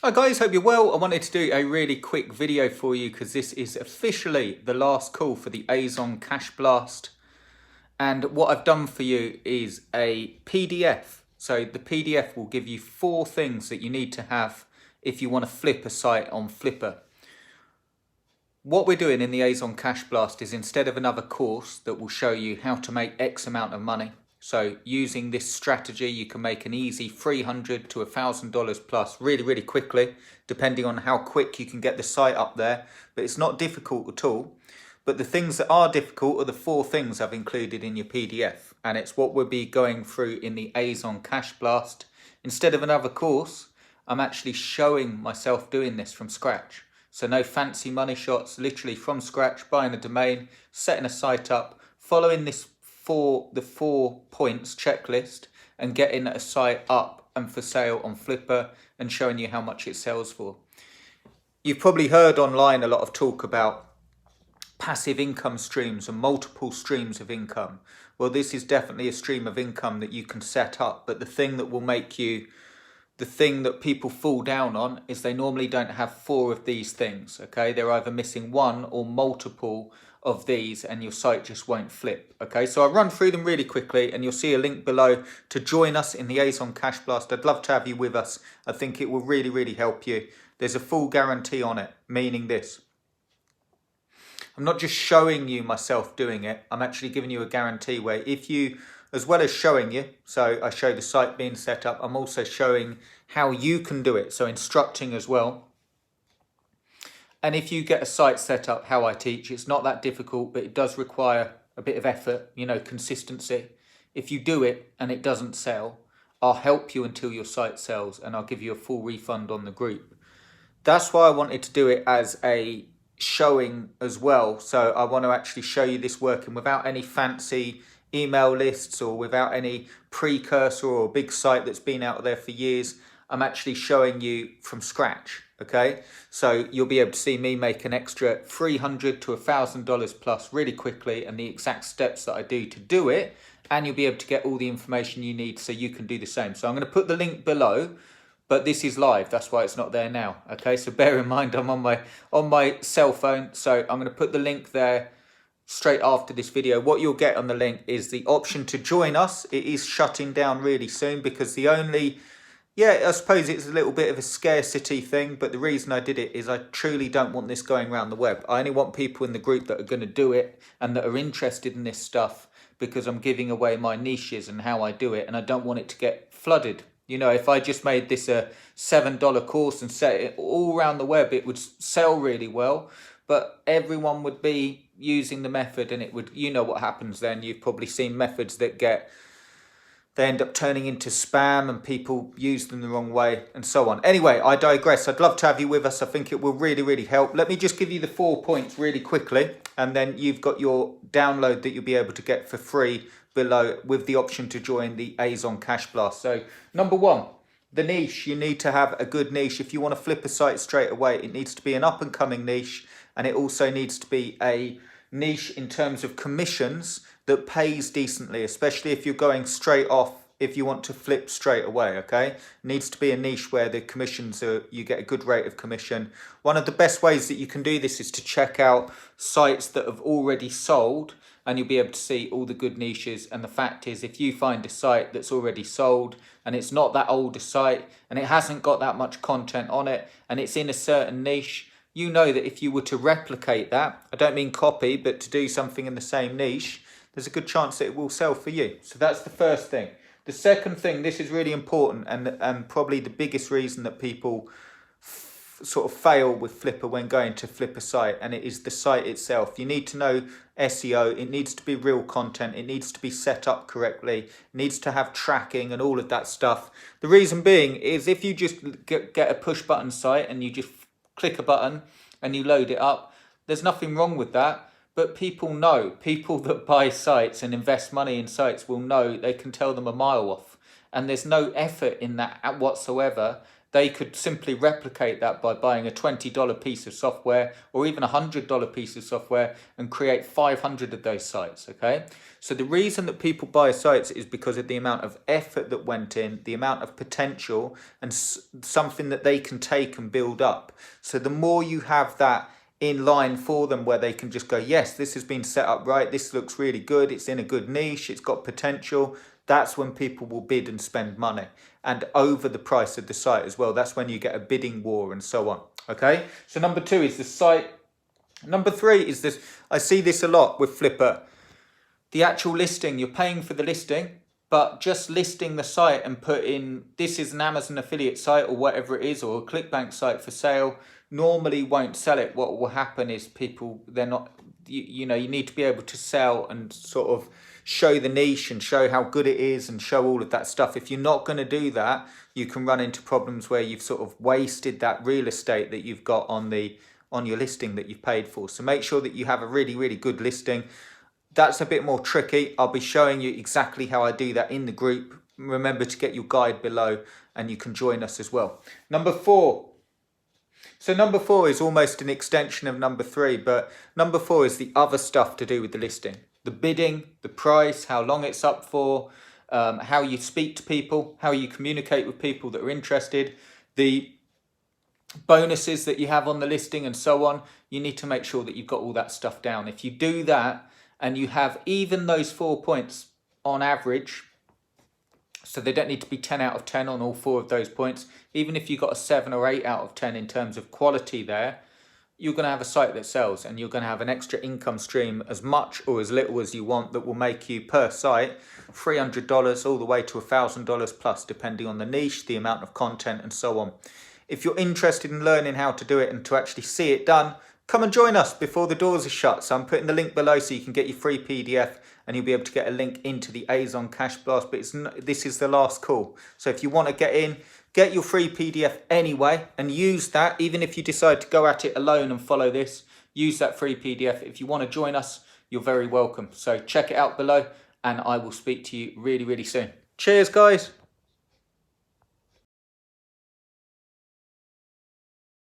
Hi guys, hope you're well. I wanted to do a really quick video for you because this is officially the last call for the Azon Cash Blast. And what I've done for you is a PDF. So the PDF will give you 4 things that you need to have if you want to flip a site on Flippa. What we're doing in the Azon Cash Blast is, instead of another course that will show you how to make X amount of money, so using this strategy you can make an easy $300 to $1,000 plus really quickly, depending on how quick you can get the site up there. But it's not difficult at all. But the things that are difficult are the 4 things I've included in your PDF, and it's what we'll be going through in the Azon Cash Blast. Instead of another course, I'm actually showing myself doing this from scratch. So no fancy money shots, literally from scratch, buying a domain, setting a site up, following the 4 points checklist and getting a site up and for sale on Flippa and showing you how much it sells for. You've probably heard online a lot of talk about passive income streams and multiple streams of income. Well, this is definitely a stream of income that you can set up, but the thing that will make you, the thing that people fall down on is they normally don't have 4 of these things, okay? They're either missing 1 or multiple of these and your site just won't flip, okay? So I'll run through them really quickly and you'll see a link below to join us in the Azon Cash Blast. I'd love to have you with us. I think it will really help you. There's a full guarantee on it, meaning this. I'm not just showing you myself doing it, I'm actually giving you a guarantee where if you, as well as showing you, so I show the site being set up, I'm also showing how you can do it, so instructing as well. And if you get a site set up how I teach, it's not that difficult, but it does require a bit of effort, you know, consistency. If you do it and it doesn't sell, I'll help you until your site sells and I'll give you a full refund on the group. That's why I wanted to do it as a showing as well. So I want to actually show you this working without any fancy email lists or without any precursor or big site that's been out there for years. I'm actually showing you from scratch, okay? So you'll be able to see me make an extra $300 to $1,000 plus really quickly and the exact steps that I do to do it, and you'll be able to get all the information you need so you can do the same. So I'm going to put the link below, but this is live, that's why it's not there now, okay? So bear in mind I'm on my cell phone, so I'm going to put the link there straight after this video. What you'll get on the link is the option to join us. It is shutting down really soon because the only, I suppose it's a little bit of a scarcity thing, but the reason I did it is I truly don't want this going around the web. I only want people in the group that are going to do it and that are interested in this stuff, because I'm giving away my niches and how I do it, and I don't want it to get flooded. You know, if I just made this a $7 course and set it all around the web, it would sell really well, but everyone would be using the method and it would, you know what happens then. You've probably seen methods that they end up turning into spam and people use them the wrong way and so on. Anyway, I digress. I'd love to have you with us. I think it will really help. Let me just give you the 4 points really quickly, and then you've got your download that you'll be able to get for free below with the option to join the Azon Cash Blast. So number 1, the niche. You need to have a good niche. If you want to flip a site straight away, it needs to be an up and coming niche, and it also needs to be a niche in terms of commissions that pays decently, especially if you're going straight off, if you want to flip straight away, okay? It needs to be a niche where the commissions are, you get a good rate of commission. One of the best ways that you can do this is to check out sites that have already sold, and you'll be able to see all the good niches. And the fact is, if you find a site that's already sold and it's not that old a site and it hasn't got that much content on it and it's in a certain niche, you know that if you were to replicate that, I don't mean copy, but to do something in the same niche, there's a good chance that it will sell for you. So that's the first thing. The second thing, this is really important and probably the biggest reason that people sort of fail with Flippa when going to flip a site, and it is the site itself. You need to know SEO, it needs to be real content, it needs to be set up correctly, it needs to have tracking and all of that stuff. The reason being is if you just get a push button site and you just click a button and you load it up, there's nothing wrong with that. But people know, people that buy sites and invest money in sites will know they can tell them a mile off. And there's no effort in that whatsoever. They could simply replicate that by buying a $20 piece of software or even a $100 piece of software and create 500 of those sites, okay? So the reason that people buy sites is because of the amount of effort that went in, the amount of potential, and something that they can take and build up. So the more you have that in line for them where they can just go, yes, this has been set up right, this looks really good, it's in a good niche, it's got potential, that's when people will bid and spend money, and over the price of the site as well. That's when you get a bidding war and so on. Okay, so number 2 is the site. Number 3 is this, I see this a lot with Flippa, the actual listing. You're paying for the listing, but just listing the site and put in, this is an Amazon affiliate site or whatever it is, or a ClickBank site for sale, normally won't sell it. What will happen is people, they're not, you know, you need to be able to sell and sort of show the niche and show how good it is and show all of that stuff. If you're not going to do that, you can run into problems where you've sort of wasted that real estate that you've got on your listing that you've paid for. So make sure that you have a really, really good listing. That's a bit more tricky. I'll be showing you exactly how I do that in the group. Remember to get your guide below and you can join us as well. Number 4. So number 4 is almost an extension of number 3, but number 4 is the other stuff to do with the listing. The bidding, the price, how long it's up for, how you speak to people, how you communicate with people that are interested, the bonuses that you have on the listing and so on. You need to make sure that you've got all that stuff down. If you do that and you have even those 4 points on average, so they don't need to be 10 out of 10 on all 4 of those points, even if you got a 7 or 8 out of 10 in terms of quality there, you're going to have a site that sells, and you're going to have an extra income stream, as much or as little as you want, that will make you per site $300 all the way to $1,000 plus, depending on the niche, the amount of content and so on. If you're interested in learning how to do it and to actually see it done, come and join us before the doors are shut. So I'm putting the link below so you can get your free PDF, and you'll be able to get a link into the Azon Cash Blast. But this is the last call. So if you want to get in, get your free PDF anyway and use that. Even if you decide to go at it alone and follow this, use that free PDF. If you want to join us, you're very welcome. So check it out below, and I will speak to you really, really soon. Cheers, guys.